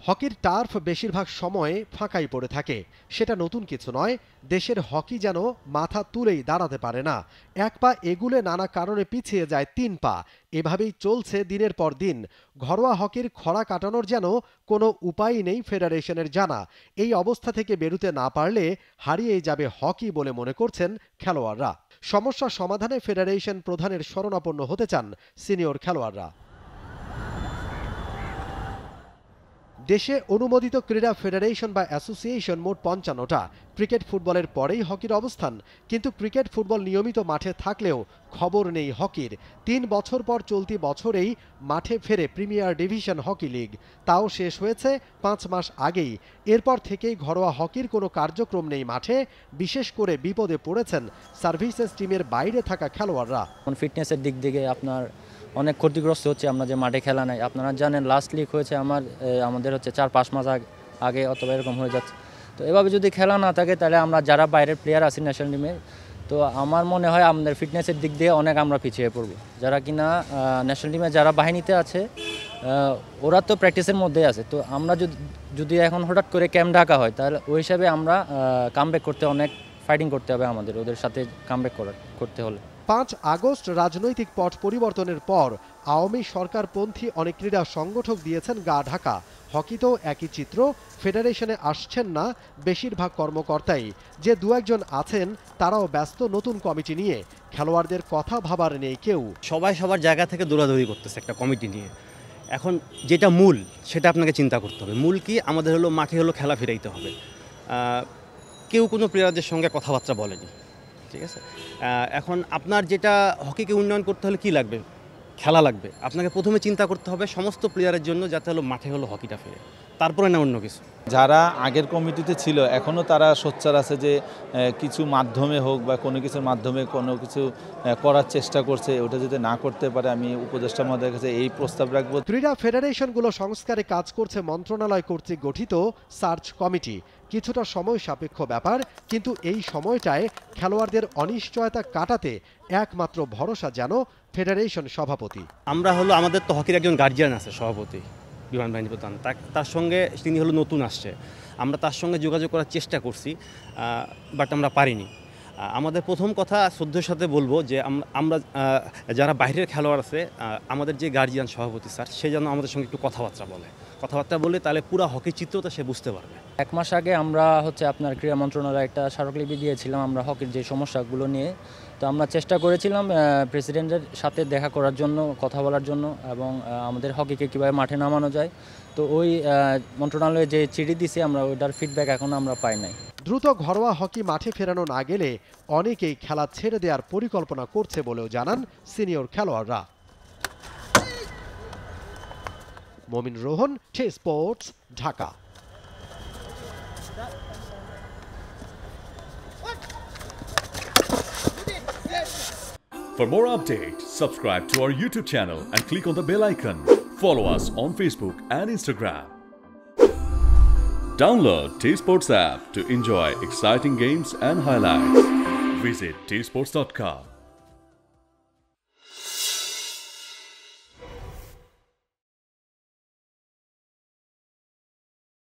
হকির টার্ফ বেশিরভাগ সময়ে ফাঁকাই পড়ে থাকে। সেটা নতুন কিছু নয়। দেশের হকি যেন মাথা তুলেই দাঁড়াতে পারে না। এক পা এগুলে নানা কারণে পিছিয়ে যায় ৩ পা। এভাবেই চলছে দিনের পর দিন। ঘরোয়া হকির খরা কাটানোর যেন কোনো উপায়ই নেই ফেডারেশনের জানা। এই অবস্থা থেকে বেরুতে না পারলে হারিয়েই যাবে হকি বলে মনে করছেন খেলোয়াড়রা। সমস্যা সমাধানে ফেডারেশন প্রধানের শরণাপন্ন হতে চান সিনিয়র খেলোয়াড়রা। দেশে অনুমোদিত ক্রীড়া ফেডারেশন বা অ্যাসোসিয়েশন মোট ৫৫টা। ক্রিকেট ফুটবলের পরেই হকির অবস্থান। কিন্তু ক্রিকেট ফুটবল নিয়মিত মাঠে থাকলেও খবর নেই হকির। ৩ বছর পর চলতি বছরেই মাঠে ফেরে প্রিমিয়ার ডিভিশন হকি লিগ। তাও শেষ হয়েছে ৫ মাস আগেই। এরপর থেকেই ঘরোয়া হকির কোনো কার্যক্রম নেই মাঠে। বিশেষ করে বিপদে পড়েছেন সার্ভিসেস টিমের বাইরে থাকা খেলোয়াড়রা। ফিটনেসের দিক থেকে আপনার অনেক ক্ষতিগ্রস্ত হচ্ছে আমরা যে মাঠে খেলা নাই। আপনারা জানেন লাস্ট লিগ হয়েছে আমাদের হচ্ছে ৪-৫ মাস আগে, অথবা এরকম হয়ে যাচ্ছে। তো এভাবে যদি খেলা না থাকে তাহলে আমরা যারা বাইরের প্লেয়ার আছি ন্যাশনাল টিমে, তো আমার মনে হয় আমাদের ফিটনেসের দিক দিয়ে অনেক আমরা পিছিয়ে পড়ব। যারা কিনা ন্যাশনাল টিমে যারা বাহিনীতে আছে ওরা তো প্র্যাকটিসের মধ্যেই আছে। তো আমরা যদি এখন হঠাৎ করে ক্যাম্প ডাকা হয় তাহলে ওই হিসাবে আমরা কামব্যাক করতে অনেক ফাইটিং করতে হবে আমাদের, ওদের সাথে কামব্যাক করতে হলে। ৫ আগস্ট রাজনৈতিক পট পরিবর্তনের পর আওয়ামী সরকারপন্থী অনেক ক্রীড়া সংগঠক দিয়েছেন গা ঢাকা। হকিতেও একই চিত্র। ফেডারেশনে আসছেন না বেশিরভাগ কর্মকর্তাই। যে দু একজন আছেন তারাও ব্যস্ত নতুন কমিটি নিয়ে। খেলোয়াড়দের কথা ভাবার নেই কেউ। সবাই সবার জায়গা থেকে দৌড়াদৌড়ি করতেছে একটা কমিটি নিয়ে। এখন যেটা মূল সেটা আপনাকে চিন্তা করতে হবে। মূল কি আমাদের হলো মাঠে হলো খেলা ফিরাইতে হবে। কেউ কোনো প্লেয়ারদের সঙ্গে কথাবার্তা বলেনি, ঠিক আছে। এখন আপনার যেটা হকিকে উন্নয়ন করতে হলে কি লাগবে? খেলা লাগবে। আপনাকে প্রথমে চিন্তা করতে হবে সমস্ত প্লেয়ারের জন্য যাতে হলো মাঠে হলো হকিটা ফেরে, তারপরে না অন্য কিছু। যারা আগের কমিটিতে ছিল এখনও তারা সোচ্চার আছে যে কিছু মাধ্যমে হোক বা কোনো কিছুর মাধ্যমে কোনো কিছু করার চেষ্টা করছে। ওটা যদি না করতে পারে আমি উপদেষ্টা মহোদয়ের কাছে এই প্রস্তাব রাখবো। ক্রীড়া ফেডারেশনগুলো সংস্কারে কাজ করছে মন্ত্রণালয় কর্তৃক গঠিত সার্চ কমিটি। কিছুটা সময় সাপেক্ষ ব্যাপার, কিন্তু এই সময়টায় খেলোয়াড়দের অনিশ্চয়তা কাটাতে একমাত্র ভরসা যেন ফেডারেশন সভাপতি। আমরা হলো আমাদের তো হকির একজন গার্জিয়ান আছে, সভাপতি বিমান বাহিনী প্রধান, তার সঙ্গে তিনি হলো নতুন আসছে। আমরা তার সঙ্গে যোগাযোগ করার চেষ্টা করছি, বাট আমরা পারিনি। আমাদের প্রথম কথা শ্রদ্ধের সাথে বলবো যে আমরা যারা বাইরের খেলোয়াড় আছে, আমাদের যে গার্জিয়ান সভাপতি স্যার, সে যেন আমাদের সঙ্গে একটু কথাবার্তা বলে তাহলে পুরো হকি চিত্রটা সে বুঝতে পারবে। ১ মাস আগে আমরা আপনার ক্রীড়া মন্ত্রণালয়ে একটা স্মারকলিপি দিয়েছিলাম আমরা হকির যে সমস্যাগুলো নিয়ে। তো আমরা চেষ্টা করেছিলাম প্রেসিডেন্টের সাথে দেখা করার জন্য, কথা বলার জন্য, এবং আমাদের হকিকে কীভাবে মাঠে নামানো যায়। তো ওই মন্ত্রণালয়ে যে চিঠি দিছি আমরা, ওইটার ফিডব্যাক এখনও আমরা পাই নাই। দ্রুত ঘরোয়া হকি মাঠে ফেরানো না গেলে অনেকেই খেলা ছেড়ে দেওয়ার পরিকল্পনা করছে বলেও জানান সিনিয়র খেলোয়াড়রা। মমিন Rohan, sports, Dhaka. For more updates, subscribe to our YouTube channel and click on the bell icon. Follow us on Facebook and Instagram. Download T-Sports app to enjoy exciting games and highlights. Visit tsports.com.